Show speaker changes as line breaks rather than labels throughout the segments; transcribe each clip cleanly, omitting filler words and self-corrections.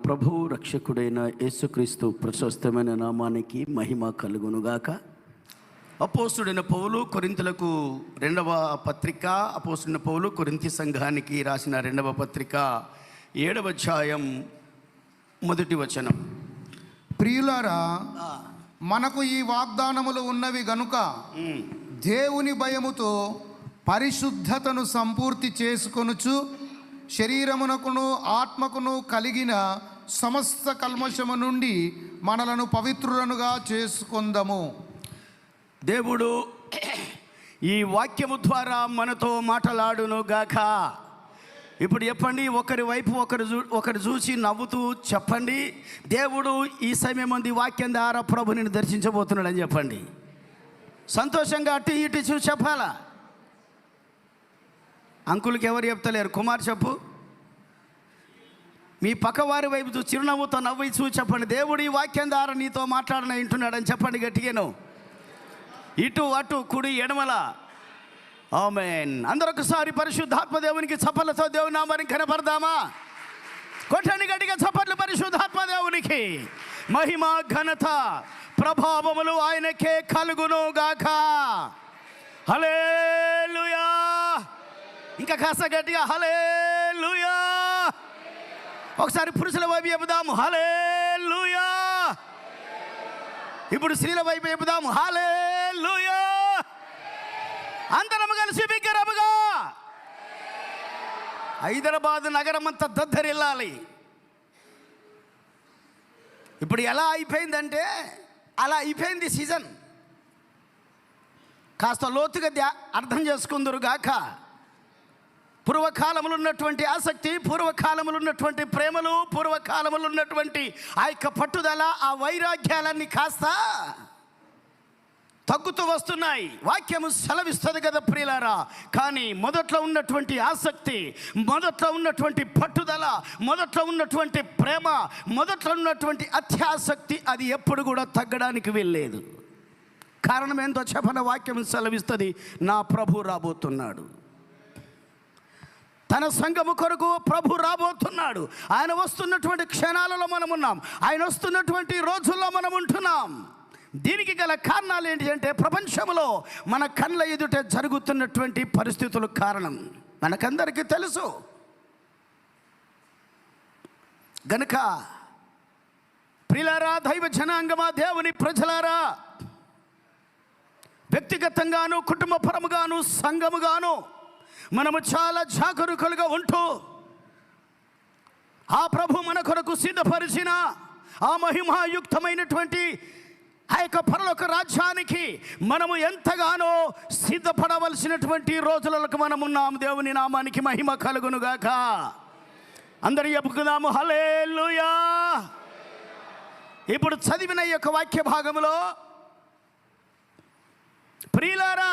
ప్రభువు రక్షకుడైన యేసుక్రీస్తు ప్రశస్తమైన నామానికి మహిమ కలుగునుగాక. అపోస్తుడైన పౌలు కొరింథీయులకు రెండవ పత్రిక, అపోస్తుడైన పౌలు కొరింథీ సంఘానికి రాసిన రెండవ పత్రిక 7వ అధ్యాయం 1వ వచనం.
ప్రియులారా, మనకు ఈ వాగ్దానములు ఉన్నవి గనుక దేవుని భయముతో పరిశుద్ధతను సంపూర్తి చేసుకొనుచు శరీరమునకును ఆత్మకును కలిగిన సమస్త కల్మషము నుండి మనలను పవిత్రులనుగా చేసుకొందము.
దేవుడు ఈ వాక్యము ద్వారా మనతో మాట్లాడును గాక. ఇప్పుడు చెప్పండి, ఒకరి వైపు ఒకరు చూసి నవ్వుతూ చెప్పండి, దేవుడు ఈ సమయం మంది వాక్యం ద్వారా ప్రభుని దర్శించబోతున్నాడు అని చెప్పండి. సంతోషంగా అటు ఇటు చూసి చెప్పాలా? అంకుల్కి ఎవరు చెప్తలేరు? కుమార్ చెప్పు. మీ పక్కవారి వైపు చూసి చిరునవ్వుతో నవ్వి చూసి చెప్పండి, దేవుడు ఈ వాక్యం ద్వారా నీతో మాట్లాడిన వింటున్నాడని చెప్పండి గట్టిగాను. ఇటు అటు కుడి ఎడమల. ఆమేన్. అందరూ ఒకసారి పరిశుద్ధాత్మ దేవునికి చప్పట్లతో దేవుని నామాన్ని కనపడదామా? కొట్టండి గట్టిగా చప్పట్లు. పరిశుద్ధాత్మ దేవునికి మహిమ ఘనత ప్రభావములు ఆయనకే కలుగును గాక. హల్లెలూయా. ఇంకా కాస్త గట్టిగా హల్లెలూయా. ఒకసారి పురుషుల వైపు చెబుదాము హల్లెలూయా. ఇప్పుడు స్త్రీల వైపు చెబుదాము హల్లెలూయా. అందరం కలిసి బిగ్గరముగా హైదరాబాద్ నగరం అంతా దద్దరిల్లాలి. ఇప్పుడు ఎలా అయిపోయిందంటే అలా అయిపోయింది సీజన్. కాస్త లోతుగా అర్థం చేసుకుందరు గాక. పూర్వకాలములు ఉన్నటువంటి ఆసక్తి, పూర్వకాలములు ఉన్నటువంటి ప్రేమలు, పూర్వకాలములు ఉన్నటువంటి ఆ యొక్క పట్టుదల, ఆ వైరాగ్యాలన్నీ కాస్త తగ్గుతూ వస్తున్నాయి. వాక్యము సెలవిస్తుంది కదా ప్రియులారా. కానీ మొదట్లో ఉన్నటువంటి ఆసక్తి, మొదట్లో ఉన్నటువంటి పట్టుదల, మొదట్లో ఉన్నటువంటి ప్రేమ, మొదట్లో ఉన్నటువంటి అత్యాసక్తి అది ఎప్పుడు కూడా తగ్గడానికి వీల్లేదు. కారణం ఏంటో చెప్పన వాక్యం సెలవిస్తుంది. నా ప్రభు రాబోతున్నాడు. తన సంఘము కొరకు ప్రభు రాబోతున్నాడు. ఆయన వస్తున్నటువంటి క్షణాలలో మనం ఉన్నాం. ఆయన వస్తున్నటువంటి రోజుల్లో మనం ఉంటున్నాం. దీనికి గల కారణాలు ఏంటి అంటే ప్రపంచంలో మన కళ్ళ ఎదుట జరుగుతున్నటువంటి పరిస్థితుల కారణం మనకందరికీ తెలుసు. గనుక ప్రియులారా, దైవ జనాంగమా, దేవుని ప్రజలారా, వ్యక్తిగతంగాను కుటుంబ పరముగాను సంఘముగాను మనము చాలా జాగరూకులుగా ఉంటూ ఆ ప్రభు మన కొరకు సిద్ధపరిచిన ఆ మహిమాయుక్తమైనటువంటి ఆ యొక్క పరలోక రాజ్యానికి మనము ఎంతగానో సిద్ధపడవలసినటువంటి రోజులకు మనమున్నాము. దేవుని నామానికి మహిమ కలుగునుగాక. అందరూ చెప్పుకుందాము హల్లెలూయా. ఇప్పుడు చదివిన ఈ యొక్క వాక్య భాగములో ప్రియులారా,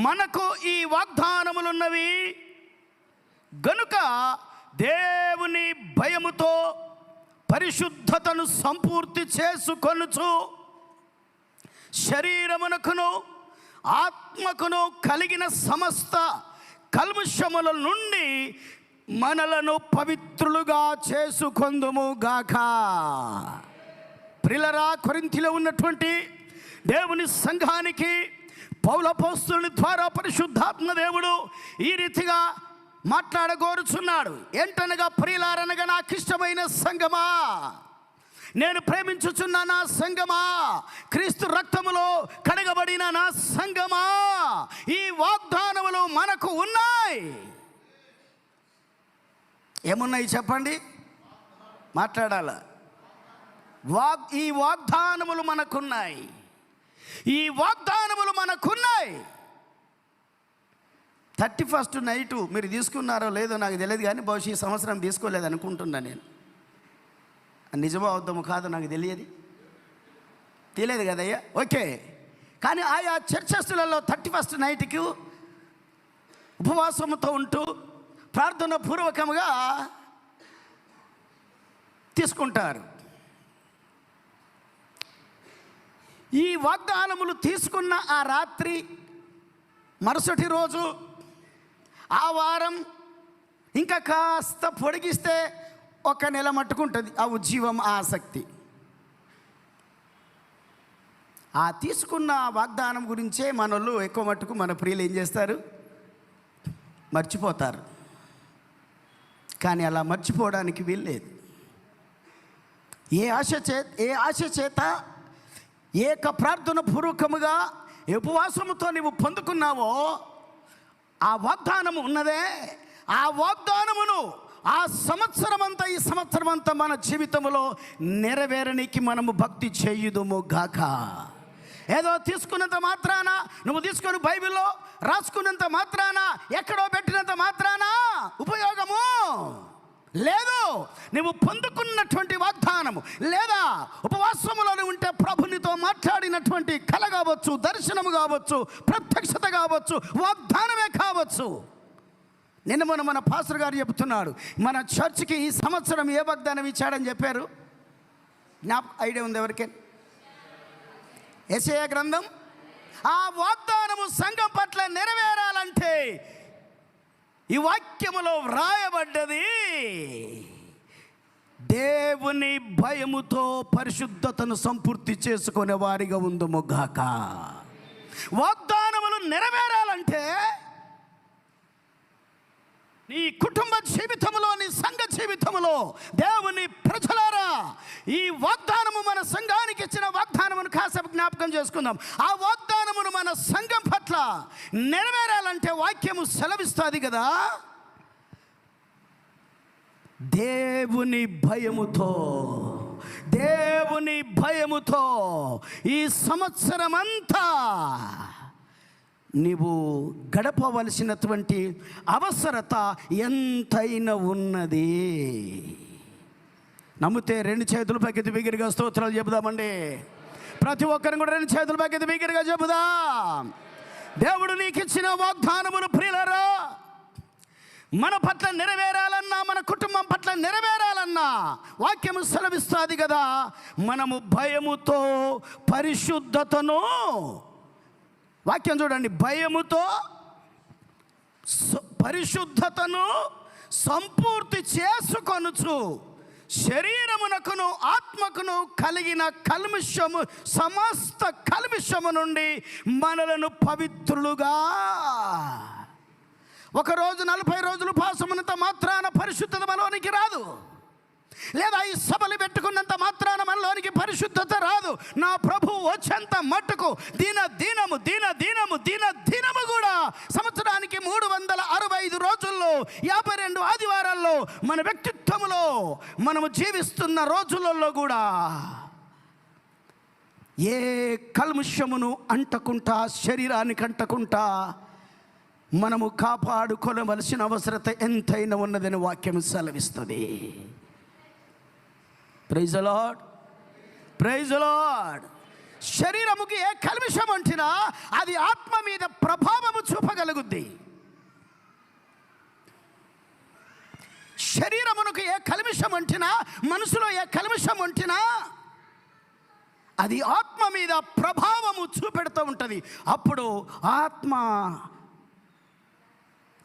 మనకు ఈ వాగ్దానములున్నవి గనుక దేవుని భయముతో పరిశుద్ధతను సంపూర్తి చేసుకొనుచు శరీరమునకును ఆత్మకును కలిగిన సమస్త కల్మషముల నుండి మనలను పవిత్రులుగా చేసుకొందుము గాక. ప్రియులారా, కొరింథీలో ఉన్నటువంటి దేవుని సంఘానికి పౌలు అపోస్తలుని ద్వారా పరిశుద్ధాత్మ దేవుడు ఈ రీతిగా మాట్లాడగోరుచున్నాడు. ఏంటనగా, ప్రియులారనగా నాకు ఇష్టమైన సంఘమా, నేను ప్రేమించుచున్న నా సంఘమా, క్రీస్తు రక్తములో కడగబడిన నా సంఘమా, ఈ వాగ్దానములు మనకు ఉన్నాయి. ఏమున్నాయి చెప్పండి? మాట్లాడాల. ఈ వాగ్దానములు మనకున్నాయి. ఈ వాగ్దానములు మనకున్నాయి. 31st నైటు మీరు తీసుకున్నారో లేదో నాకు తెలియదు, కానీ బహుశా ఈ సంవత్సరం తీసుకోలేదు అనుకుంటున్నా నేను. నిజమో అవుతాము కాదో నాకు తెలియదు కదయ్యా. ఓకే, కానీ ఆయా చర్చస్లలో 31st నైట్కి ఉపవాసంతో ఉంటూ ప్రార్థన పూర్వకంగా తీసుకుంటారు. ఈ వాగ్దానములు తీసుకున్న ఆ రాత్రి, మరుసటి రోజు, ఆ వారం ఇంకా కాస్త పొడిగిస్తే ఒక నెల మట్టుకుంటుంది ఆ ఉజ్జీవం, ఆ ఆసక్తి. ఆ తీసుకున్న వాగ్దానం గురించే మనోళ్ళు ఎక్కువ మట్టుకు మన ప్రియులు ఏం చేస్తారు, మర్చిపోతారు. కానీ అలా మర్చిపోవడానికి వీల్లేదు. ఏ ఆశ చేత ఏక ప్రార్థన పూర్వకముగా ఉపవాసముతో నీవు పొందుకున్నావో ఆ వాగ్దానము ఉన్నదే, ఆ వాగ్దానమును ఆ సంవత్సరమంతా, ఈ సంవత్సరమంతా మన జీవితంలో నెరవేరనికి మనము భక్తి చేయుదుము గాక. ఏదో తీసుకున్నంత మాత్రాన, నువ్వు తీసుకొని బైబిల్లో రాసుకున్నంత మాత్రాన, ఎక్కడో పెట్టినంత మాత్రాన ఉపయోగము లేదు. నువ్వు పొందుకున్నటువంటి వాగ్దానము లేదా ఉపవాసములోనే ఉంటే ప్రభునితో మాట్లాడినటువంటి కల కావచ్చు, దర్శనము కావచ్చు, ప్రత్యక్షత కావచ్చు, వాగ్దానమే కావచ్చు. నిన్న మన పాస్టర్ గారు చెబుతున్నాడు, మన చర్చికి ఈ సంవత్సరం ఏ వాగ్దానం ఇచ్చాడని చెప్పారు. ఐడియా ఉంది ఎవరికే? యెషయా గ్రంథం. ఆ వాగ్దానము సంఘం పట్ల నెరవేరాలంటే ఈ వాక్యములో వ్రాయబడ్డది, దేవుని భయముతో పరిశుద్ధతను సంపూర్తి చేసుకునే వారిగా ఉందుము గాక. వాగ్దానములు నెరవేరాలంటే నీ కుటుంబ జీవితంలో, నీ సంఘ జీవితంలో, దేవుని ప్రజలారా, ఈ వాగ్దానము మన సంఘానికి ఇచ్చిన వాగ్దానమును కాసేపు జ్ఞాపకం చేసుకుందాం. ఆ వాగ్దానమును మన సంఘం పట్ల నెరవేరాలంటే వాక్యము సెలవిస్తుంది కదా, దేవుని భయముతో ఈ సంవత్సరమంతా నీవు గడపవలసినటువంటి అవసరత ఎంతైనా ఉన్నది. నమ్మితే 2 చేతులు పైకెత్తి బిగిరిగా స్తోత్రాలు చెబుదామండి. ప్రతి ఒక్కరిని కూడా 2 చేతులు పైకెత్తి బిగిరిగా చెబుదాం. దేవుడు నీకు ఇచ్చిన వాగ్దానములు ప్రియులారా, మన పట్ల నెరవేరాలన్నా, మన కుటుంబం పట్ల నెరవేరాలన్నా వాక్యము సెలవిస్తుంది కదా, మనము భయముతో పరిశుద్ధతను, వాక్యం చూడండి, భయముతో పరిశుద్ధతను సంపూర్తి చేసుకొనుచు శరీరమునకును ఆత్మకును కలిగిన కల్మిషము, సమస్త కల్మిషము నుండి మనలను పవిత్రులుగా. ఒకరోజు 40 రోజులు ఉపవాసమున్నంత మాత్రాన పరిశుద్ధత మనలోనికి రాదు, లేదా ఈ సభలు పెట్టుకున్నంత మాత్రాన మనలోనికి పరిశుద్ధత రాదు. నా ప్రభు వచ్చేంత మట్టుకు దినము కూడా సంవత్సరానికి 365 రోజుల్లో 52 ఆదివారాల్లో మన వ్యక్తిత్వంలో మనము జీవిస్తున్న రోజులలో కూడా ఏ కల్ముషమును అంటకుంటా, శరీరానికి అంటకుంటా మనము కాపాడుకోవలసిన అవసరత ఎంతైనా ఉన్నదని వాక్యం సెలవిస్తుంది. Praise the Lord, praise the Lord. శరీరముకి ఏ కల్మిషం అంటినా అది ఆత్మ మీద ప్రభావము చూపగలుగుద్ది. శరీరమునకు ఏ కల్మిషం అంటినా, మనసులో ఏ కల్మిషం అంటినా అది ఆత్మ మీద ప్రభావము చూపెడుతూ ఉంటుంది. అప్పుడు ఆత్మ,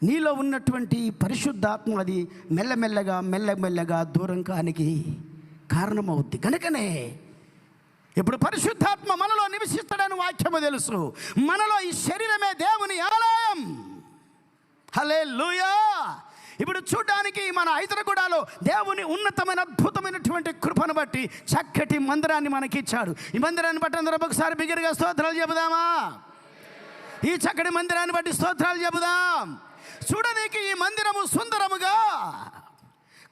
నీలో ఉన్నటువంటి పరిశుద్ధాత్మ అది మెల్లమెల్లగా దూరం కానికి కారణమవుద్ది. కనుకనే ఇప్పుడు పరిశుద్ధాత్మ మనలో నివసిస్తాడని వాక్యము తెలుసు. మనలో ఈ శరీరమే దేవుని ఆలయం. హల్లెలూయా. ఇప్పుడు చూడడానికి మన హైదరాబాద్లో దేవుని ఉన్నతమైన అద్భుతమైనటువంటి కృపను బట్టి చక్కటి మందిరాన్ని మనకిచ్చాడు. ఈ మందిరాన్ని బట్టి అందరూ ఒకసారి బిగ్గరగా స్తోత్రాలు చెబుదామా? ఈ చక్కటి మందిరాన్ని బట్టి స్తోత్రాలు చెబుదాం. చూడడానికి ఈ మందిరము సుందరముగా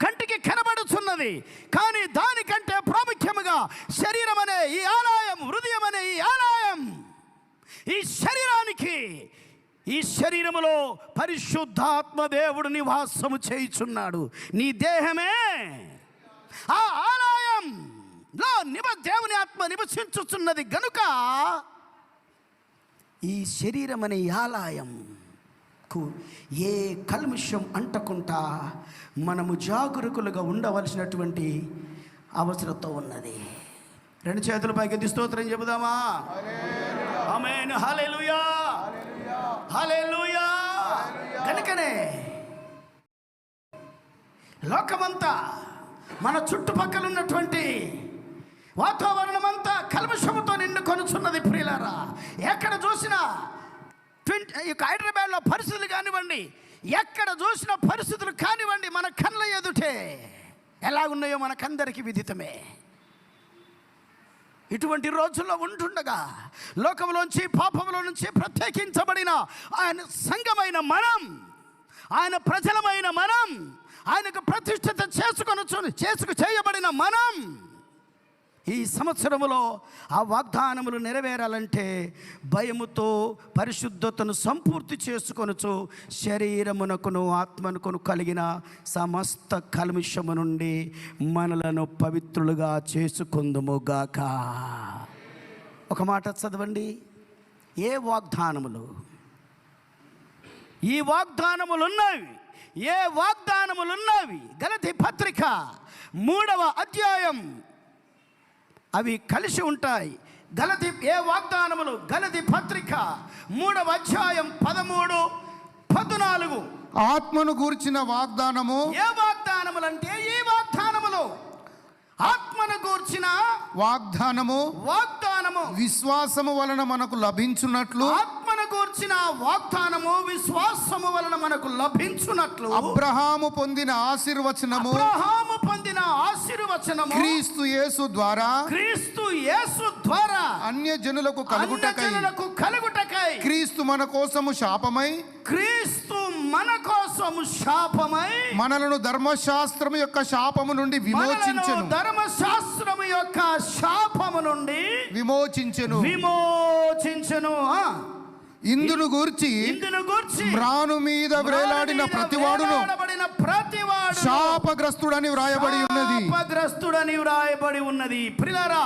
కంటికి కనబడుచున్నది, కానీ దానికంటే ప్రాముఖ్యముగా శరీరం అనే ఈ ఆలయం, హృదయం అనే ఈ ఆలయం, ఈ శరీరానికి, ఈ శరీరములో పరిశుద్ధాత్మ దేవుడు నివాసము చేయుచున్నాడు. నీ దేహమే ఆ ఆలయంలో దేవుని ఆత్మ నివసించుచున్నది గనుక ఈ శరీరం అనే ఆలయం ఏ కల్మిషం అంటకుండా మనము జాగరూకులుగా ఉండవలసినటువంటి అవసరత ఉన్నది. 2 చేతుల పైకి స్తోత్రం చెబుదామా? ఆమేన్, హల్లెలూయా, హల్లెలూయా. కనుకనే లోకమంతా మన చుట్టుపక్కల ఉన్నటువంటి వాతావరణం అంతా కల్మషముతో నిండుకొనుచున్నది ప్రియులారా. ఎక్కడ చూసినా హైదరాబాద్లో పరిస్థితులు కానివ్వండి, ఎక్కడ చూసిన పరిస్థితులు కానివ్వండి, మన కళ్ళ ఎదుటే ఎలా ఉన్నాయో మనకందరికీ విదితమే. ఇటువంటి రోజుల్లో ఉంటుండగా లోకంలోంచి పాపంలో నుంచి ప్రత్యేకించబడిన ఆయన సంఘమైన మనం, ఆయన ప్రజలమైన మనం, ఆయనకు ప్రతిష్ఠిత చేయబడిన మనం ఈ సంవత్సరములో ఆ వాగ్దానములు నెరవేరాలంటే భయముతో పరిశుద్ధతను సంపూర్తి చేసుకొనుచు శరీరమునకును ఆత్మనుకును కలిగిన సమస్త కల్మషము నుండి మనలను పవిత్రులుగా చేసుకుందుముగాక. ఒక మాట చదవండి. ఏ వాగ్దానములు? ఈ వాగ్దానములు ఉన్నవి. ఏ వాగ్దానములు ఉన్నవి? గలతీ పత్రిక 3వ అధ్యాయం అవి కలిసి ఉంటాయి. ఏ వాగ్దానములు? గలతీ పత్రిక 3వ అధ్యాయం 13, 14.
ఆత్మను గూర్చిన వాగ్దానము.
ఏ వాగ్దానములు అంటే ఈ వాగ్దానములు. ఆత్మను గూర్చిన
వాగ్దానము విశ్వాసము వలన మనకు లభించున్నట్లు.
ఆత్మను గూర్చిన వాగ్దానము విశ్వాసము వలన మనకు లభించున్నట్లు.
అబ్రహాము పొందిన ఆశీర్వచనము. క్రీస్తు యేసు ద్వారా అన్యజనులకు కలుగుటకై క్రీస్తు మన కోసము శాపమై మనలను ధర్మశాస్త్రము యొక్క శాపము నుండి విమోచించెను. ఇందును గూర్చి మ్రాను మీద వేలాడిన ప్రతివాడును శాపగ్రస్తుడని వ్రాయబడి ఉన్నది. ప్రియులారా,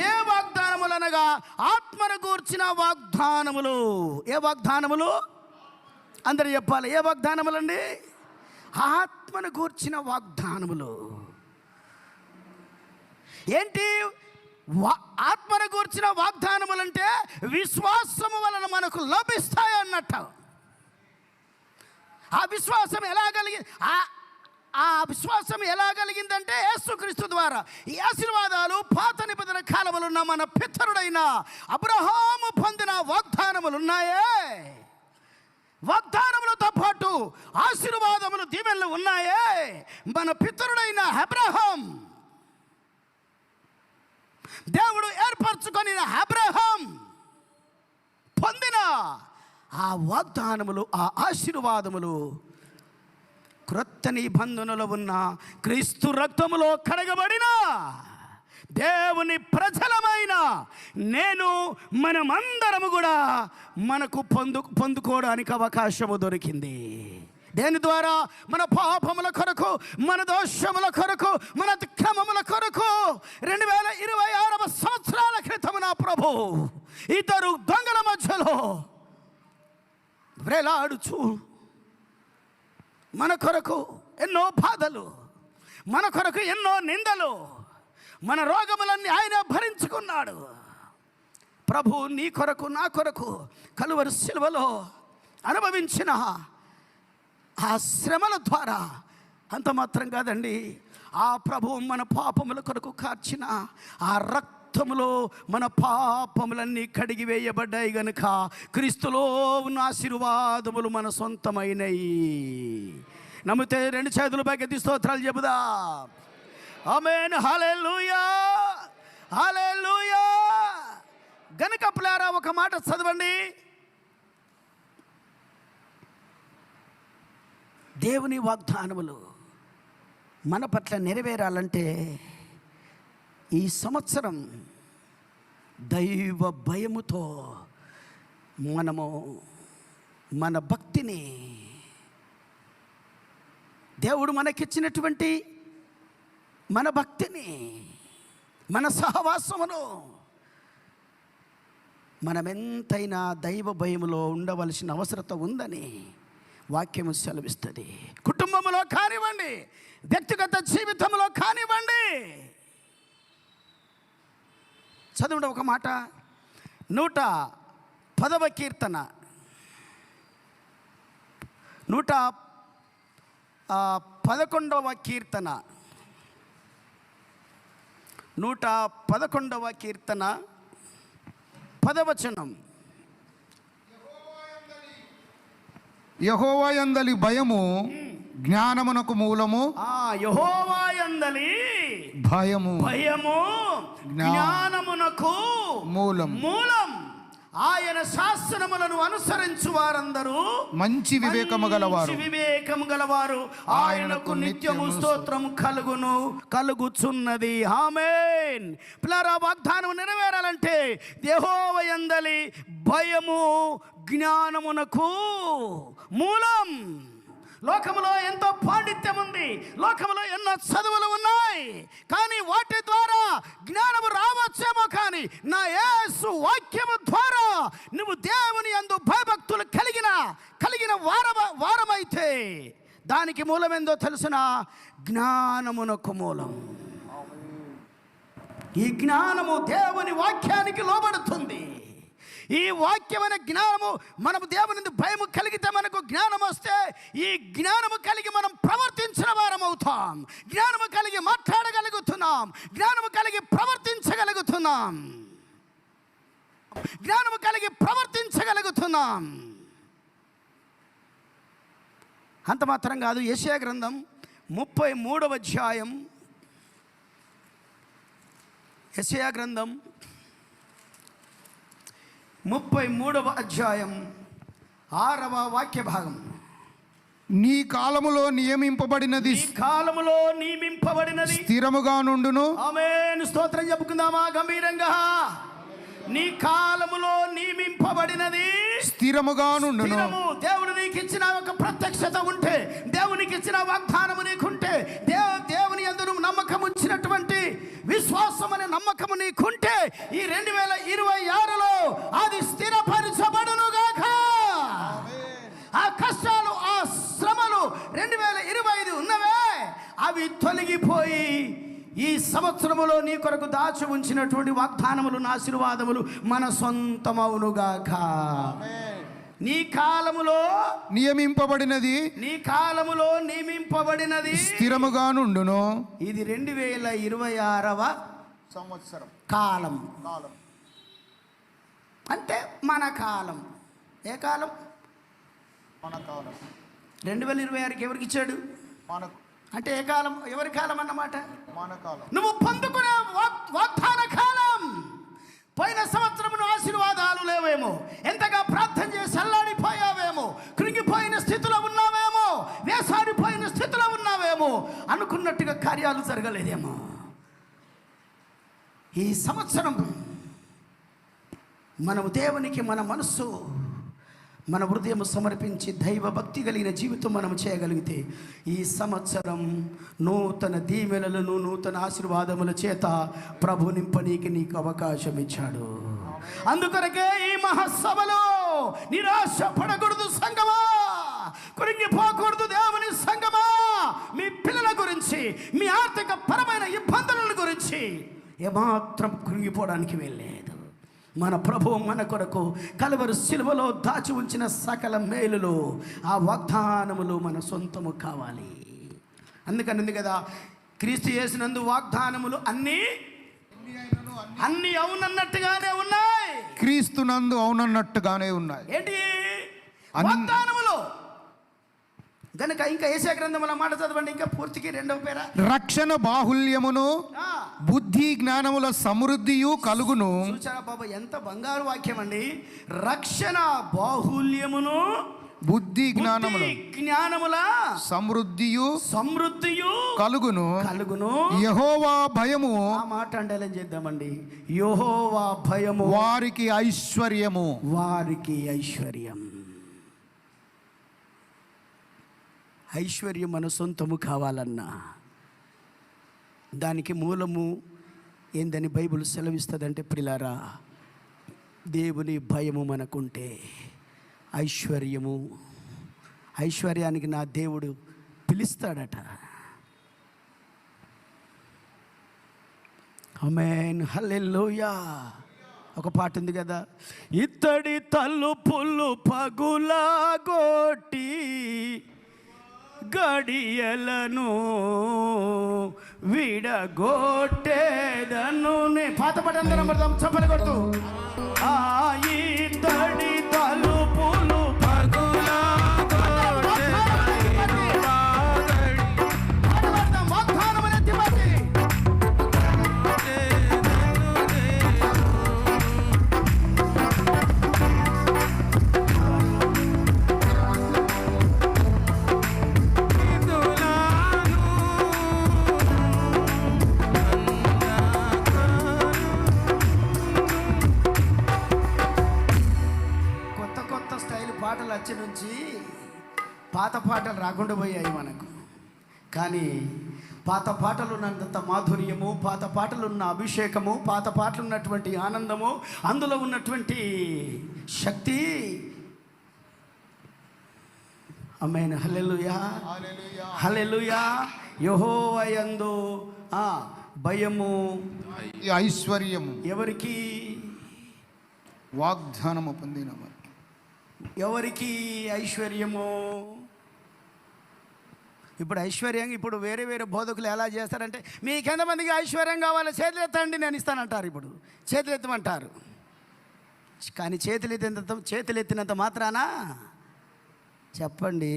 ఏ వాగ్దానములు అనగా ఆత్మను గూర్చిన వాగ్దానములు. ఏ వాగ్దానములు? అందరూ చెప్పాలి. ఏ వాగ్దానములండి? ఆత్మను గూర్చిన వాగ్దానములు. ఏంటి ఆత్మను గూర్చిన వాగ్దానములంటే? విశ్వాసము వలన మనకు లభిస్తాయి అన్నట్టు. ఆ విశ్వాసం ఎలా కలిగిందంటే యేసుక్రీస్తు ద్వారా. ఈ ఆశీర్వాదాలు పాత నిబంధన కాలములో ఉన్న మన పితరుడైన అబ్రహాము పొందిన వాగ్దానములు ఉన్నాయే. వాగ్దానములతో పాటు ఆశీర్వాదములు, దీవెనలు ఉన్నాయే. మన పితరుడైన అబ్రహాం, దేవుడు ఏర్పరచుకొని అబ్రహాం పొందిన ఆ వాగ్దానములు, ఆ ఆశీర్వాదములు క్రొత్త నిబంధనలో ఉన్న క్రీస్తు రక్తములో కడగబడిన దేవుని ప్రజలమైన నేను, మనమందరము కూడా మనకు పొందుకోవడానికి అవకాశము దొరికింది. దేని ద్వారా? మన పాపముల కొరకు, మన దోషముల కొరకు, మన అతిక్రమముల కొరకు 2026వ సంవత్సరాల క్రితం నా ప్రభు ఇద్దరు దొంగల మధ్యలో వేలాడుచు మన కొరకు ఎన్నో బాధలు, మన కొరకు ఎన్నో నిందలు, మన రోగములన్నీ ఆయన భరించుకున్నాడు. ప్రభు నీ కొరకు, నా కొరకు కలువరి శిలువలో అనుభవించిన ఆ శ్రమల ద్వారా అంత మాత్రం కాదండి, ఆ ప్రభు మన పాపముల కొరకు కార్చిన ఆ రక్తములో మన పాపములన్నీ కడిగి వేయబడ్డాయి గనుక క్రీస్తులో ఉన్న ఆశీర్వాదములు మన సొంతమైనవి. నమ్మితే 2 చేతులు పైకెత్తి స్తోత్రాలు చెబుదా. ఆమేన్, హల్లెలూయా, హల్లెలూయా. గనుక ప్రియులారా, ఒక మాట చదవండి. దేవుని వాగ్దానములు మన పట్ల నెరవేరాలంటే ఈ సంవత్సరం దైవ భయముతో మనము మన భక్తిని, దేవుడు మనకిచ్చినటువంటి మన భక్తిని, మన సహవాసమును మనమెంతైనా దైవ భయములో ఉండవలసిన అవసరత ఉందని వాక్యము సెలవిస్తుంది. కుటుంబంలో కానివ్వండి, వ్యక్తిగత జీవితంలో కానివ్వండి. చదవండి ఒక మాట. 110వ కీర్తన 111వ కీర్తన
111వ కీర్తన 10వ వచనం.
యెహోవా యందలి భయము జ్ఞానమునకు మూలము.
యెహోవా యందలి
భయము
జ్ఞానమునకు
మూలం.
ఆయన శాసనములను అనుసరించు వారందరూ
మంచి వివేకము
గలవారు. ఆయనకు నిత్యము స్తోత్రము కలుగుచున్నది. ఆమేన్. పిల్లరా, వాగ్దానం నెరవేరాలంటే యెహోవా యందలి భయము జ్ఞానమునకు మూలం. లోకములో ఎంతో పాండిత్యం ఉంది, లోకములో ఎన్నో చదువులు ఉన్నాయి, కానీ వాటి ద్వారా జ్ఞానము రావచ్చేమో, కానీ నా యేసు వాక్యము ద్వారా నువ్వు దేవుని యందు భయభక్తులు కలిగిన వారమైతే దానికి మూలమేందో తెలుసిన జ్ఞానమునకు మూలం. ఈ జ్ఞానము దేవుని వాక్యానికి లోబడుతుంది. ఈ వాక్యమైన జ్ఞానము, మనము దేవుని భయము కలిగితే మనకు జ్ఞానం వస్తే ఈ జ్ఞానము కలిగి మనం ప్రవర్తించిన వారం అవుతాం. జ్ఞానము కలిగి మాట్లాడగలుగుతున్నాం, జ్ఞానము కలిగి ప్రవర్తించగలుగుతున్నాం. అంత మాత్రం కాదు, యెషయా గ్రంథం 33వ అధ్యాయం, యెషయా గ్రంథం 33వ అధ్యాయం 6వ వాక్య భాగం.
నీ కాలములో నియమింపబడినది స్థిరముగా నుండును.
ఆమేన్. స్తోత్రం చెప్పుకుందామా గంభీరంగా? నీ కాలములో నియమింపబడినది
స్థిరముగా నుండును.
దేవుడు నీకు ఇచ్చిన ఒక ప్రత్యక్షత ఉంటే, దేవునికి ఇచ్చిన వాగ్దానము నీకుంటే, దేవుని యందు నమ్మకం ఉంచినటువంటి విశ్వాసం అనే నమ్మకము నీకుంటే ఈ 2026లో అది స్థిరపరచబడునుగాక. ఆ కష్టాలు, ఆ శ్రమలు 2025 ఉన్నవే, అవి తొలగిపోయి ఈ సంవత్సరములో నీ కొరకు దాచి ఉంచినటువంటి వాగ్దానములు, ఆశీర్వాదములు మన సొంతమవునుగాక. నీ కాలములో
నియమింపబడినది స్థిరముగా నుండును.
ఇది 2026వ
సంవత్సరం
కాలం. అంటే మన కాలం. ఏ కాలం?
మన కాలం.
2026కి ఎవరికి ఇచ్చాడు?
మనకు.
అంటే ఏ కాలం? ఎవరి కాలం అన్నమాట?
మన కాలం.
నువ్వు పొందుకునే వాగ్దాన కాలం. పోయిన సంవత్సరమును ఆశీర్వాదాలు లేవేమో, ఎంతగా ప్రార్థన చేసి అల్లాడిపోయావేమో, కృంగిపోయిన స్థితిలో ఉన్నావేమో, వేసాడిపోయిన స్థితిలో ఉన్నావేమో, అనుకున్నట్టుగా కార్యాలు జరగలేదేమో. ఈ సంవత్సరం మనము దేవునికి మన మనస్సు, మన హృదయం సమర్పించి దైవ భక్తి కలిగిన జీవితం మనం చేయగలిగితే ఈ సంవత్సరం నూతన దీవెనలను, నూతన ఆశీర్వాదముల చేత ప్రభు నింపనీకి నీకు అవకాశం ఇచ్చాడు. అందుకొరకే ఈ మహాసభలో నిరాశ పడకూడదు సంగమా, కృంగిపోకూడదు దేవుని సంగమా. మీ పిల్లల గురించి, మీ ఆర్థిక పరమైన ఇబ్బందుల గురించి ఏమాత్రం కృంగిపోవడానికి వెళ్ళలేదు. మన ప్రభువు మన కొరకు కలువరి శిలువలో దాచి ఉంచిన సకల మేలులు, ఆ వాగ్దానములు మన సొంతము కావాలి. అందుకని కదా క్రీస్తు యేసునందు వాగ్దానములు అన్నీ అవునన్నట్టుగానే ఉన్నాయి.
క్రీస్తునందు అవునన్నట్టుగానే ఉన్నాయి.
ఏంటి వాగ్దానములు? గనుక ఇంకా యెషయా గ్రంథముల మాట చదవండి, ఇంకా పూర్తికి 2వ పేర.
రక్షణ బాహుల్యమును బుద్ధి జ్ఞానముల సమృద్ధియు కలుగును.
చూచారా బాబా, ఎంత బంగారు వాక్యం అండి. రక్షణ బాహుల్యమును
బుద్ధి జ్ఞానముల సమృద్ధియు కలుగును. యెహోవా భయము,
ఆ మాట అంటే చేద్దామండి, యెహోవా భయము
వారికి ఐశ్వర్యము.
ఐశ్వర్యం మన సొంతము కావాలన్నా దానికి మూలము ఏందని బైబిల్ సెలవిస్తుందంటే, ప్రిలారా, దేవుని భయము మనకుంటే ఐశ్వర్యానికి నా దేవుడు పిలుస్తాడట. ఆమేన్, హల్లెలూయా. ఒక పాట ఉంది కదా, ఇత్తడి తలుపులు పగులగొట్టి గడియలను విడగొట్టే చేసేదను పాత పాట అందరం పడదాం చప్పలు కొడుతూ. ఆ ఇత్తడి తలుపులు పగులా పాటలు వచ్చి నుంచి పాత పాటలు రాకుండా పోయాయి మనకు. కానీ పాత పాటలు ఉన్నంత మాధుర్యము, పాత పాటలు ఉన్న అభిషేకము, పాత పాటలు ఉన్నటువంటి ఆనందము, అందులో ఉన్నటువంటి శక్తి. ఆమేన్. హల్లెలూయా హల్లెలూయా. యెహోవా యందు భయము
ఐశ్వర్యము
ఎవరికి?
వాగ్దానము పొందిన
ఎవరికి ఐశ్వర్యము? ఇప్పుడు ఐశ్వర్యం ఇప్పుడు వేరే వేరే బోధకులు ఎలా చేస్తారంటే, మీకు ఎంతమందికి ఐశ్వర్యం కావాలో చేతులు ఎత్తండి నేను ఇస్తానంటారు. ఇప్పుడు చేతులు ఎత్తమంటారు. కానీ చేతులు ఎత్తినంత మాత్రాన చెప్పండి,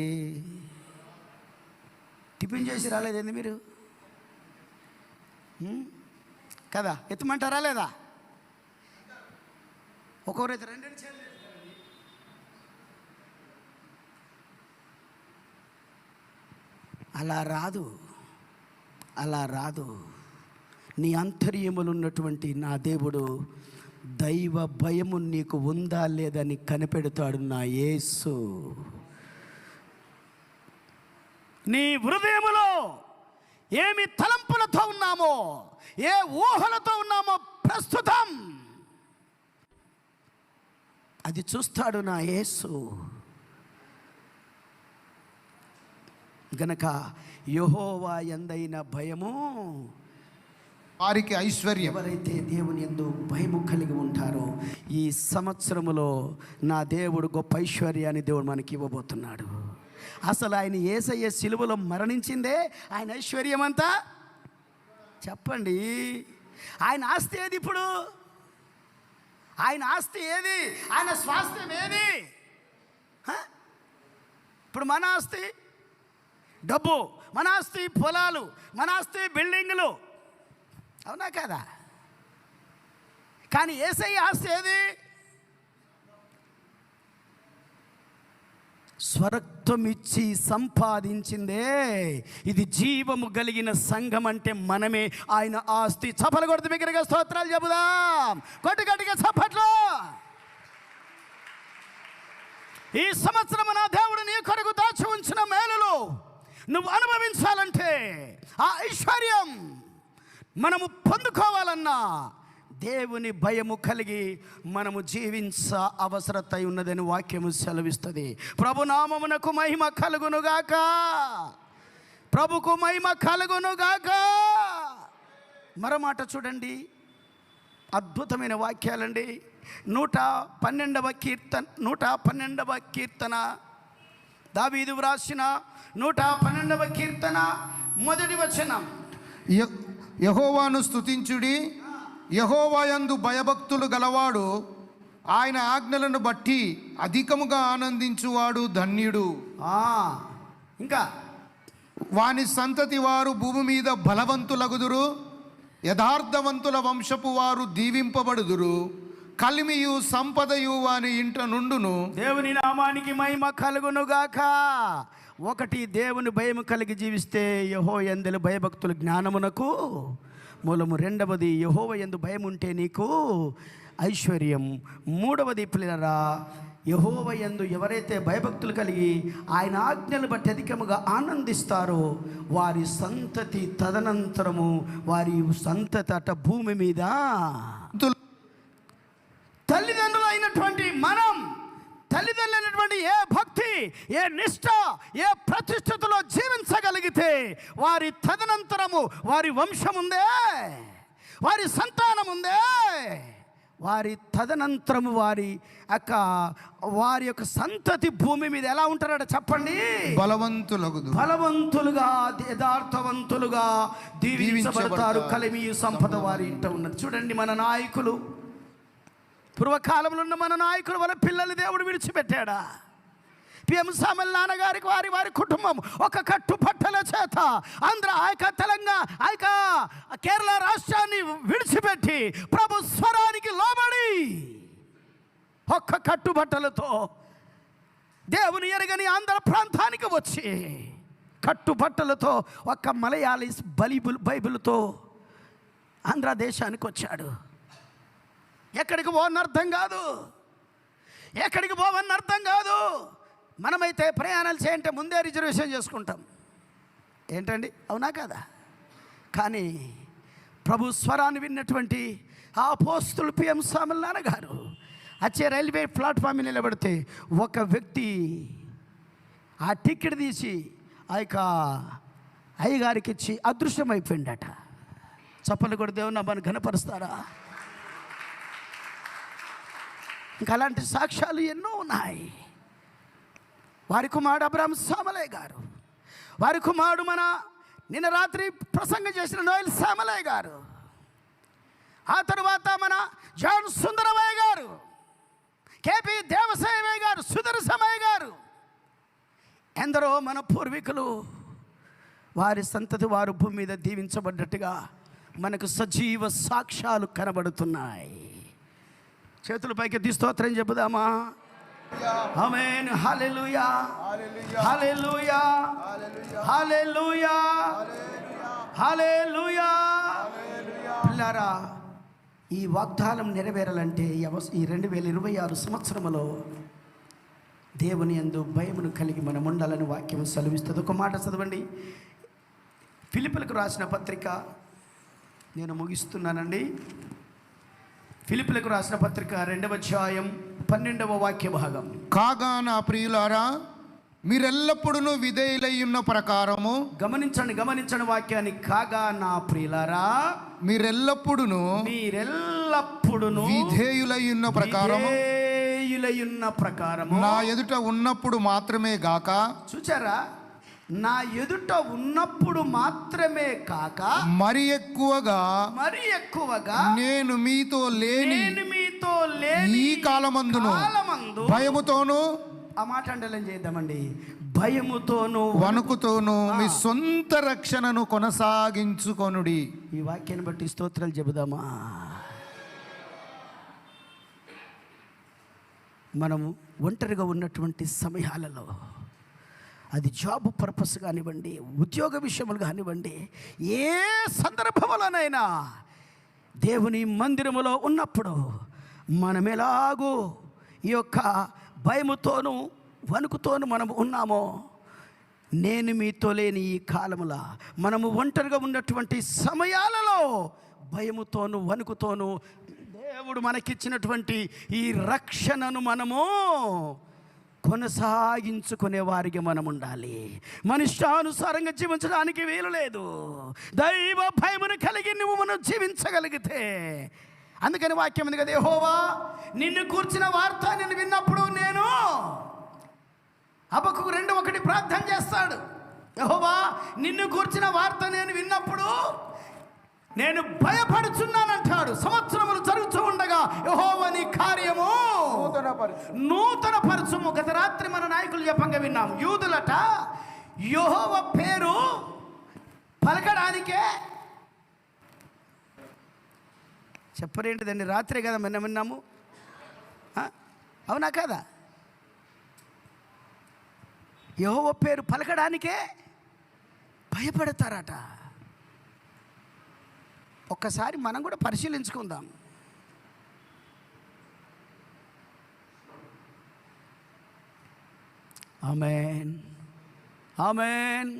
టిఫిన్ చేసి రాలేదేంది మీరు కదా? ఎత్తమంటారా లేదా? ఒక్కొక్కరైతే రెండు చేతులు అలా రాదు, అలా రాదు. నీ అంతర్యములు ఉన్నటువంటి నా దేవుడు దైవ భయము నీకు ఉందా లేదని కనిపెడతాడు నా యేసు. నీ హృదయములో ఏమి తలంపులతో ఉన్నామో, ఏ ఊహలతో ఉన్నామో ప్రస్తుతం అది చూస్తాడు నా యేసు. గనక యెహోవా యందైన భయము
వారికి ఐశ్వర్యం.
ఎవరైతే దేవుని యందు భయము కలిగి ఉంటారో ఈ సంవత్సరములో నా దేవుడు గొప్ప ఐశ్వర్యాన్ని దేవుడు మనకి ఇవ్వబోతున్నాడు. అసలు ఆయన యేసయ్య సిలువలో మరణించిందే ఆయన ఐశ్వర్యం అంతా. చెప్పండి, ఆయన ఆస్తి ఏది? ఇప్పుడు ఆయన ఆస్తి ఏది? ఆయన స్వాస్థ్యం ఏది? ఇప్పుడు మన ఆస్తి డబ్బు, మన ఆస్తి పొలాలు, మన ఆస్తి బిల్డింగులు, అవునా కదా? కానీ యేసయ్య ఆస్తి ఏది? స్వరక్తం ఇచ్చి సంపాదించిందే. ఇది జీవము కలిగిన సంఘం అంటే మనమే ఆయన ఆస్తి. చప్పలు కొడుతూ బిగ్గరగా స్తోత్రాలు చెబుదాం. గట్టిగా చప్పట్లు. ఈ సంవత్సరం నా దేవుడు నీ కొరకు దాచి ఉంచిన మేలులు నువ్వు అనుభవించాలంటే, ఆ ఐశ్వర్యం మనము పొందుకోవాలన్నా దేవుని భయము కలిగి మనము జీవించ అవసరత ఉన్నదని వాక్యము సెలవిస్తుంది. ప్రభునామమునకు మహిమ కలుగునుగాక, ప్రభుకు మహిమ కలుగునుగాక. మరో మాట చూడండి, అద్భుతమైన వాక్యాలండి. 112వ కీర్తన దావీదు వ్రాసిన 112వ కీర్తన 1వ వచనం.
యెహోవాను స్తుతించుడి, యెహోవా యందు భయభక్తులు గలవాడు ఆయన ఆజ్ఞలను బట్టి అధికముగా ఆనందించువాడు ధన్యుడు.
ఇంకా
వాని సంతతి వారు భూమి మీద బలవంతులగుదురు, యథార్థవంతుల వంశపు వారు దీవింపబడుదురు. కలిమియు సంపదయు వాని ఇంట నుండును. దేవుని
నామానికి మహిమ కలుగునుగాక. ఒకటి, దేవుని భయం కలిగి జీవిస్తే యెహోవా యందు భయభక్తులు జ్ఞానమునకు మూలము. రెండవది, యెహోవా యందు భయం ఉంటే నీకు ఐశ్వర్యం. మూడవది పిల్లరా, యెహోవా యందు ఎవరైతే భయభక్తులు కలిగి ఆయన ఆజ్ఞలు బట్టి అధికముగా ఆనందిస్తారో వారి సంతతి తదనంతరము వారి సంతతి అట భూమి మీద తల్లిదండ్రులు అయినటువంటి మనం, తల్లిదండ్రులైనటువంటి ఏ భక్తి, ఏ నిష్ఠ, ఏ ప్రతిష్ఠతలో జీవించగలిగితే వారి తదనంతరము వారి వంశం ఉందే, వారి సంతానం ఉందే,
వారి తదనంతరము వారి యొక్క సంతతి భూమి మీద ఎలా ఉంటారట చెప్పండి? బలవంతులుగా యథార్థవంతులుగా దీవించబడతారు. కలిమి సంపద వారి ఇంట ఉన్నది. చూడండి, మన నాయకులు, పూర్వకాలంలో ఉన్న మన నాయకులు వాళ్ళ పిల్లల్ని దేవుడు విడిచిపెట్టాడా? పిఎం సామెల్ నాన్నగారికి వారి కుటుంబం ఒక కట్టుబట్టల చేత తెలంగాణ కేరళ రాష్ట్రాన్ని విడిచిపెట్టి ప్రభు స్వరానికి లోబడి ఒక్క కట్టుబట్టలతో దేవుని ఎరగని ఆంధ్ర ప్రాంతానికి వచ్చి కట్టుబట్టలతో ఒక్క మలయాళీస్ బైబిల్తో ఆంధ్ర దేశానికి వచ్చాడు. ఎక్కడికి పోవని అర్థం కాదు, ఎక్కడికి పోవని అర్థం కాదు. మనమైతే ప్రయాణాలు చేయంటే ముందే రిజర్వేషన్ చేసుకుంటాం. ఏంటండి, అవునా కదా? కానీ ప్రభు స్వరాన్ని విన్నటువంటి ఆ అపోస్తులు పిఎం సామెల్ నాన్నగారు వచ్చే రైల్వే ప్లాట్ఫామ్ నిలబడితే ఒక వ్యక్తి ఆ టికెట్ తీసి ఆ యొక్క అయ్యగారికి ఇచ్చి అదృశ్యమైపోయిందట. చప్పలు కూడా దేవుని నామాన్ని ఘనపరుస్తారా? ఇంకా అలాంటి సాక్ష్యాలు ఎన్నో ఉన్నాయి. వారి కుమారుడు అబ్రహాం సామలే గారు, వారి కుమారుడు మన నిన్న రాత్రి ప్రసంగం చేసిన నోయల్ సామలే గారు, ఆ తరువాత మన జాన్ సుందరమయ్య గారు, కేపీ దేవసేవయ్య గారు, సుదర్శమయ్య గారు, ఎందరో మన పూర్వీకులు వారి సంతతి వారు భూమి మీద దీవించబడ్డట్టుగా మనకు సజీవ సాక్ష్యాలు కనబడుతున్నాయి. చేతుల పైకి స్తోత్రం చెబుదామా? ఆమేన్. హల్లెలూయా, హల్లెలూయా, హల్లెలూయా, హల్లెలూయా. పిల్లారా, ఈ వాగ్దానం నెరవేరాలంటే ఈ 2026 సంవత్సరంలో దేవుని యందు భయమును కలిగి మనం ఉండాలని వాక్యం సెలవిస్తుంది. ఒక మాట చదవండి. ఫిలిప్పీలకు రాసిన పత్రిక, నేను ముగిస్తున్నానండి. ఫిలిప్పీలకు రాసిన పత్రిక 2వ అధ్యాయం 12వ వాక్య భాగం.
కాగా నా ప్రియులారా, మీరెల్లప్పుడూ విధేయులై ఉన్న ప్రకారము.
గమనించండి వాక్యాన్ని. కాగా నా ప్రియులారా, మీరెల్లప్పుడూ
విధేయులై ఉన్న
ప్రకారము
నా ఎదుట ఉన్నప్పుడు మాత్రమే గాక.
చూచారా? నా ఎదుట ఉన్నప్పుడు మాత్రమే కాక
మరి ఎక్కువగా నేను మీతో లేని ఈ కాలమందును భయముతోను,
ఆ మాట అండలం చేద్దామండి, భయముతోను
వణుకుతోను మీ సొంత రక్షణను కొనసాగించుకొనుడి.
ఈ వాక్యాన్ని బట్టి స్తోత్రాలు చెబుదామా? మనము ఒంటరిగా ఉన్నటువంటి సమయాలలో, అది జాబ్ పర్పస్ కానివ్వండి, ఉద్యోగ విషయములు కానివ్వండి, ఏ సందర్భంలోనైనా దేవుని మందిరములో ఉన్నప్పుడు మనం ఎలాగూ ఈ యొక్క భయముతోనూ వణుకుతోనూ మనం ఉన్నామో, నేను మీతో లేని ఈ కాలములా మనము ఒంటరిగా ఉన్నటువంటి సమయాలలో భయముతోనూ వణుకుతోనూ దేవుడు మనకిచ్చినటువంటి ఈ రక్షణను మనము కొనసాగించుకునే వారికి మనం ఉండాలి. మనిష్టానుసారంగా జీవించడానికి వీలు లేదు. దైవ భయమును కలిగి నువ్వు మనం జీవించగలిగితే, అందుకని వాక్యం ఉంది కదా, యెహోవా నిన్ను కూర్చిన వార్త నేను విన్నప్పుడు, నేను హబక్కూకు 2:1 ప్రార్థన చేస్తాడు. యెహోవా నిన్ను కూర్చిన వార్త నేను విన్నప్పుడు నేను భయపడుచున్నానంటాడు. సంవత్సరములు జరుగుతూ ఉండగా యెహోవా నీ కార్యము నూతన పరచుము. గత రాత్రి మన నాయకులు చెప్పంగా విన్నాం. యూదులట యెహోవా పేరు పలకడానికే చెప్పరేంటిదండి, రాత్రే కదా మనం విన్నాము, అవునా కదా? యెహోవా పేరు పలకడానికే భయపడతారట. ఒక్కసారి మనం కూడా పరిశీలించుకుందాం. ఆమేన్, ఆమేన్.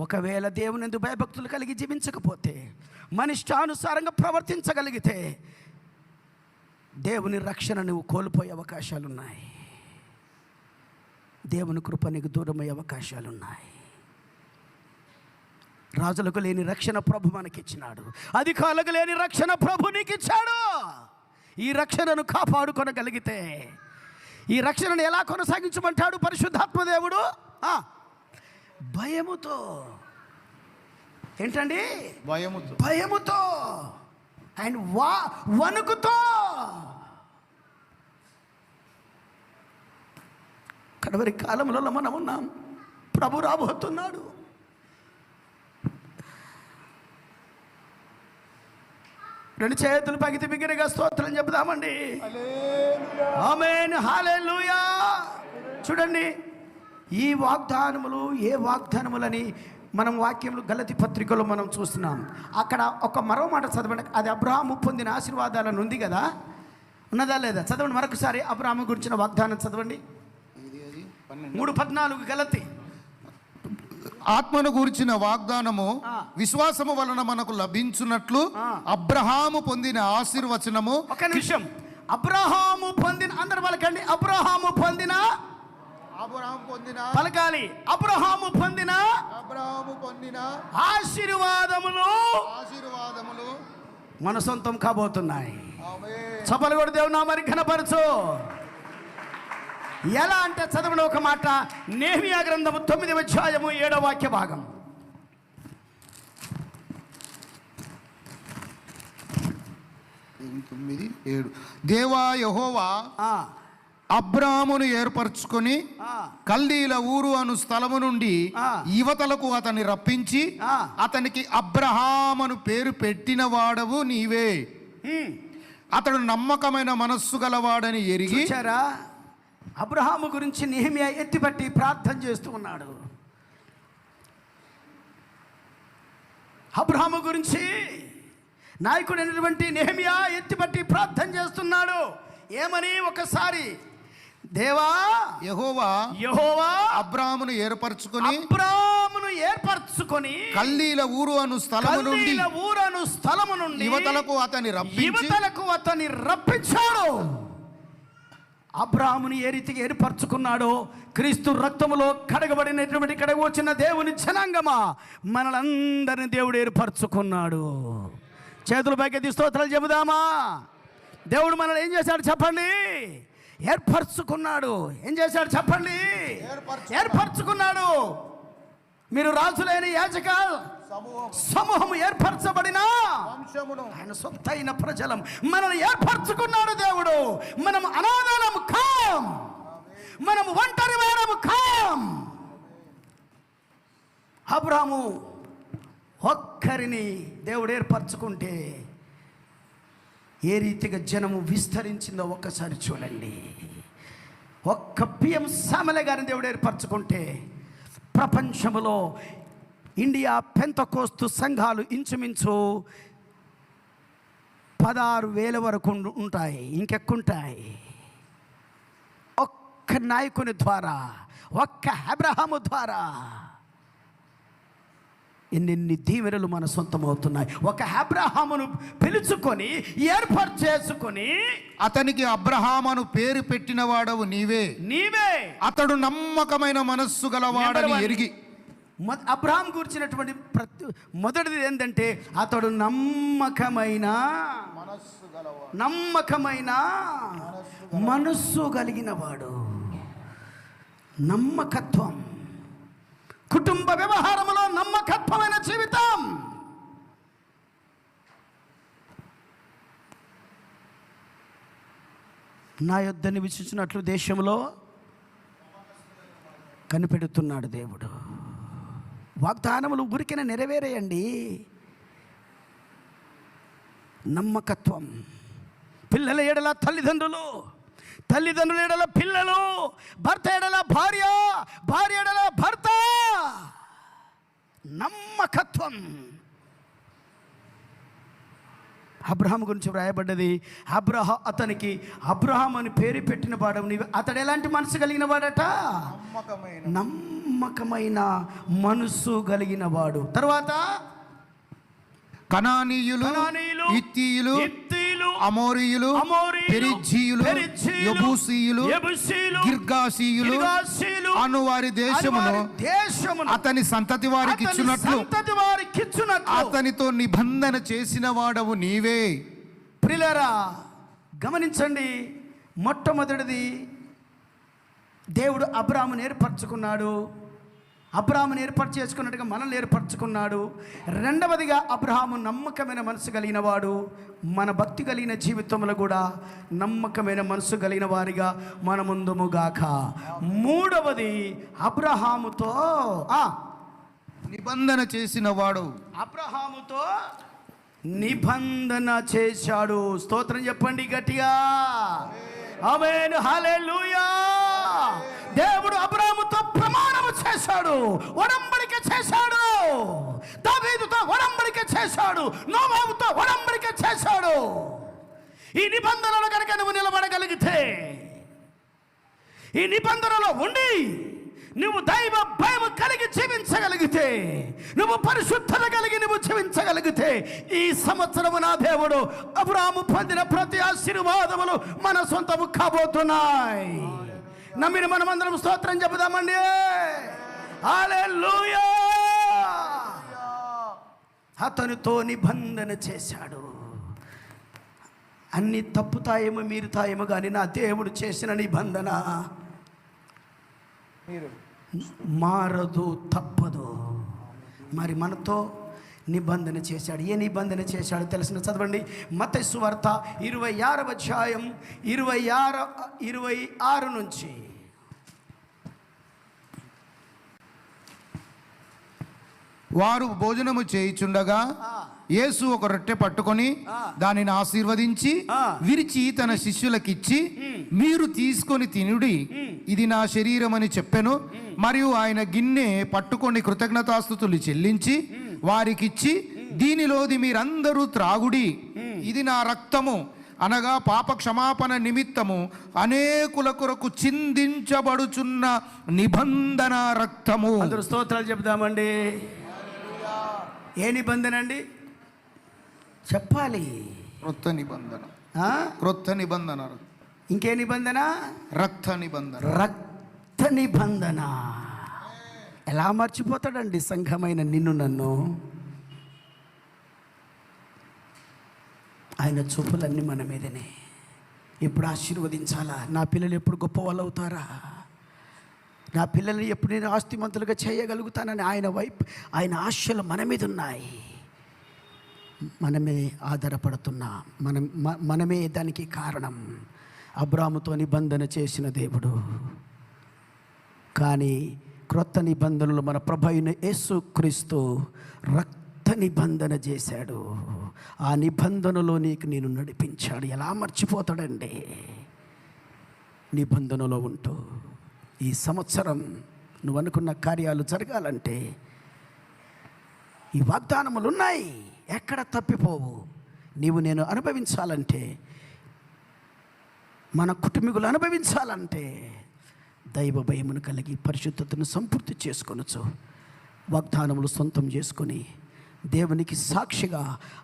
ఒకవేళ దేవుని యందు భయభక్తులు కలిగి జీవించకపోతే, మనిష్టానుసారంగా ప్రవర్తించగలిగితే, దేవుని రక్షణ నువ్వు కోల్పోయే అవకాశాలున్నాయి. దేవుని కృప నీకు దూరమయ్యే అవకాశాలున్నాయి. రాజులకు లేని రక్షణ ప్రభు మనకిచ్చినాడు. అధికారులకు లేని రక్షణ ప్రభు నీకు ఇచ్చాడు.
ఈ రక్షణను కాపాడుకొనగలిగితే, ఈ రక్షణను ఎలా కొనసాగించమంటాడు పరిశుద్ధాత్మ దేవుడు? భయముతో. ఏంటండి? భయముతో అండ్ వణుకుతో. కడవరి కాలంలో మనం ఉన్నాం. ప్రభు రాబోతున్నాడు. రెండు చేతులు పగితి బిగ్గరగా స్తోత్రం చెబుదామండి. ఆమేన్, హల్లెలూయా. చూడండి, ఈ వాగ్దానములు ఏ వాగ్దానములని మనం వాక్యములు గలతి పత్రికలో మనం చూస్తున్నాం. అక్కడ ఒక మరో మాట చదవండి. అది అబ్రహాము పొందిన ఆశీర్వాదాలను ఉంది కదా, ఉన్నదా లేదా? చదవండి మరొకసారి. అబ్రహాము గురించిన వాగ్దానం చదవండి. 3:14 గలతి.
ఆత్మను గురించిన వాగ్దానము విశ్వాసము వలన మనకు లభించున్నట్లు అబ్రహాము పొందిన ఆశీర్వచనము.
ఒక నిమిషం. అబ్రహాము పొందిన, అందరు పలకండి. అబ్రహాము పొందిన పలకాలి. అబ్రహాము పొందిన ఆశీర్వాదములు మన సొంతం కాబోతున్నాయి. చప్పలు కూడా దేవుని నామాన్ని ఘనపరచు. ఎలా అంటే చదవడం ఒక మాట. నెహెమ్యా గ్రంథము 9వ అధ్యాయము 7వ వాక్య భాగం.
దేవా యెహోవా అబ్రాహామును ఏర్పరచుకొని కల్దీల ఊరు అను స్థలము నుండి యువతలకు అతన్ని రప్పించి అతనికి అబ్రహామును పేరు పెట్టిన వాడవు నీవే. అతడు నమ్మకమైన మనస్సు గలవాడని ఎరిగి.
చూచారా, అబ్రహాము గురించి నెహెమ్యా ఎత్తిపట్టి ప్రార్థన చేస్తూ ఉన్నాడు. అబ్రహాము గురించి నాయకుడైనటువంటి నెహెమ్యా ఎత్తిపట్టి ప్రార్థన చేస్తున్నాడు. ఏమని? ఒకసారి దేవా యెహోవా అబ్రాహామును ఏర్పరచుకొని కల్దీల ఊరు అను స్థలము నుండి యువతలకు అతన్ని రప్పించాడు. అబ్రాహాముని ఏ రీతిగా ఏర్పరచుకున్నాడో, క్రీస్తు రక్తములో కడగబడినటువంటి ఇక్కడికి వచ్చిన దేవుని జనాంగమా, మనలందరినీ దేవుడు ఏర్పరచుకున్నాడు. చేతుల పైకి స్తోత్రాలు చెబుదామా? దేవుడు మనల్ని ఏం చేశాడు చెప్పండి? ఏర్పరచుకున్నాడు. ఏం చేశాడు చెప్పండి? ఏర్పరచుకున్నాడు. మీరు రాజులైన యాజక సమూహము ఏర్పరచబడిన ఆయన సొంతైన ప్రజలం. మనల్ని ఏర్పరచుకున్నాడు దేవుడు. మనం అనాథలము కాం, మనము ఒంటరి వారము కాం. అబ్రాహాము ఒక్కరిని దేవుడు ఏర్పరచుకుంటే ఏ రీతిగా జనము విస్తరించిందో ఒక్కసారి చూడండి. ఒక్క పిఎం సామలే గారిని దేవుడు ఏర్పరచుకుంటే ప్రపంచంలో ఇండియా పెంతకోస్తు సంఘాలు ఇంచుమించు 16,000 వరకు ఉంటాయి, ఇంకెక్కుంటాయి. ఒక్క నాయకుని ద్వారా, ఒక్క అబ్రహాము ద్వారా ఎన్నెన్ని దీవెనలు మన సొంతమవుతున్నాయి. ఒక అబ్రహామును పిలుచుకొని ఏర్పాటు చేసుకొని
అతనికి అబ్రహామును పేరు పెట్టిన వాడవు నీవే. అతడు నమ్మకమైన మనస్సు గలవాడని ఎరిగి.
అబ్రహాం గురించినటువంటి మొదటిది ఏంటంటే అతడు నమ్మకమైన మనస్సు కలిగిన వాడు. నమ్మకత్వం, కుటుంబ వ్యవహారంలో నమ్మకత్వమైన జీవితం. నా యొద్ద నివసించినట్లు దేశంలో కనిపెడుతున్నాడు దేవుడు. వాగ్దానములు ఊరికైనా నెరవేరేయండి. నమ్మకత్వం. పిల్లల ఎడల తల్లిదండ్రులు, తల్లిదండ్రుల ఎడల పిల్లలు, భర్త ఎడల భార్య, భార్య ఎడల భర్త. నమ్మకత్వం. అబ్రహాం గురించి వ్రాయబడ్డది. అతనికి అబ్రహాం అని పేరు పెట్టిన వాడు నీవు. అతడు ఎలాంటి మనసు కలిగిన వాడట? నమ్మకమైన మనసు కలిగిన వాడు. తర్వాత
కనానీయులు, హిత్తీయులు, అమోరీయులు, పెరిజ్జీయులు, యెబూసీయులు, గిర్గాషీయులు అను వారి దేశమును అతని సంతతి వారికి ఇచ్చినట్లు అతనితో నిబంధన చేసిన వాడవు నీవే.
ప్రియులారా,
గమనించండి, మొట్టమొదటిది దేవుడు అబ్రాహామును ఏర్పరచుకున్నాడు. అబ్రాహామును ఏర్పాటు చేసుకున్నట్టుగా మనల్ని ఏర్పరచుకున్నాడు. రెండవదిగా అబ్రహాము నమ్మకమైన మనసు కలిగిన వాడు. మన భక్తి కలిగిన జీవితంలో కూడా నమ్మకమైన మనసు కలిగిన వారిగా మన ముందుముగాక. మూడవది అబ్రహాముతో
నిబంధన చేసిన వాడు.
అబ్రహాముతో నిబంధన చేశాడు. స్తోత్రం చెప్పండి గట్టిగా. ఆమేన్, హల్లెలూయా. దేవుడు అబ్రహాముతో ప్రమాణము చేశాడు, ఒడంబడిక చేశాడు. దావీదుతో ఒడంబడిక చేశాడు, నోవాహుతో ఒడంబడిక చేశాడు. ఈ నిబంధనలు కనుక నువ్వు నిలబడగలిగితే, ఈ నిబంధనలో ఉండి నువ్వు దైవ భయం కలిగి జీవించగలిగితే, నువ్వు పరిశుద్ధత కలిగి నువ్వు జీవించగలిగితే, ఈ సంవత్సరము నా దేవుడు అబ్రహాము పొందిన ప్రతి ఆశీర్వాదములు మన సొంతము కాబోతున్నాయి. నమ్మిన మనమందరం స్తోత్రం చెబుదామండి. హల్లెలూయా. అతనితో నిబంధన చేశాడు. అన్ని తప్పుతాయేమో మీరుతాయేమో కానీ నా దేవుడు చేసిన నిబంధన మారదు, తప్పదు. మరి మనతో నిబంధన చేశాడు. ఏ నిబంధన చేశాడు తెలిసిన చదవండి. మత్తయి సువార్త 26వ అధ్యాయం 26 నుంచి.
వారు భోజనము చేయుచుండగా యేసు ఒక రొట్టె పట్టుకొని దానిని ఆశీర్వదించి విరిచి తన శిష్యులకిచ్చి, మీరు తీసుకొని తినుడి, ఇది నా శరీరం అని చెప్పెను. మరియు ఆయన గిన్నె పట్టుకొని కృతజ్ఞతాస్తుతులు చెల్లించి వారికిచ్చి, దీనిలోది మీరందరూ త్రాగుడి, ఇది నా రక్తము, అనగా పాప క్షమాపణ నిమిత్తము అనేకుల కొరకు చిందించబడుచున్న నిబంధన రక్తము.
అందరూ స్తోత్రాలు చెప్దామండి. ఏ నిబంధన అండి చెప్పాలి?
క్రొత్త నిబంధన.
ఆ?
క్రొత్త నిబంధన.
ఇంకే నిబంధన?
రక్త నిబంధన.
రక్త నిబంధన. ఎలా మర్చిపోతాడండి సంఘమైన నిన్ను నన్ను? ఆయన చూపులన్నీ మన మీదనే. ఎప్పుడు ఆశీర్వదించాలా? నా పిల్లలు ఎప్పుడు గొప్ప వాళ్ళు అవుతారా? నా పిల్లల్ని ఎప్పుడు నేను ఆస్తిమంతులుగా చేయగలుగుతానని ఆయన ఆశలు మన మీద ఉన్నాయి. మనమే ఆధారపడుతున్నాం. మనమే దానికి కారణం. అబ్రాహాముతో నిబంధన చేసిన దేవుడు, కానీ క్రొత్త నిబంధనలు మన ప్రభు అయిన యేసుక్రీస్తు రక్త నిబంధన చేశాడు. ఆ నిబంధనలో నేను నడిపించాడు. ఎలా మర్చిపోతాడండి? నిబంధనలో ఉంటూ ఈ సంవత్సరం నువ్వు అనుకున్న కార్యాలు జరగాలంటే ఈ వాగ్దానములు ఉన్నాయి, ఎక్కడ తప్పిపోవు. నీవు నేను అనుభవించాలంటే, మన కుటుంబీకులు అనుభవించాలంటే దైవ భయమును కలిగి పరిశుద్ధతను సంపూర్తి చేసుకొనొచ్చు. వాగ్దానములు సొంతం చేసుకొని దేవునికి సాక్షిగా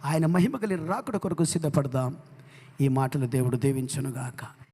ఆయన మహిమ కలిగిన రాకడ కొరకు సిద్ధపడదాం. ఈ మాటలు దేవుడు దీవించునుగాక.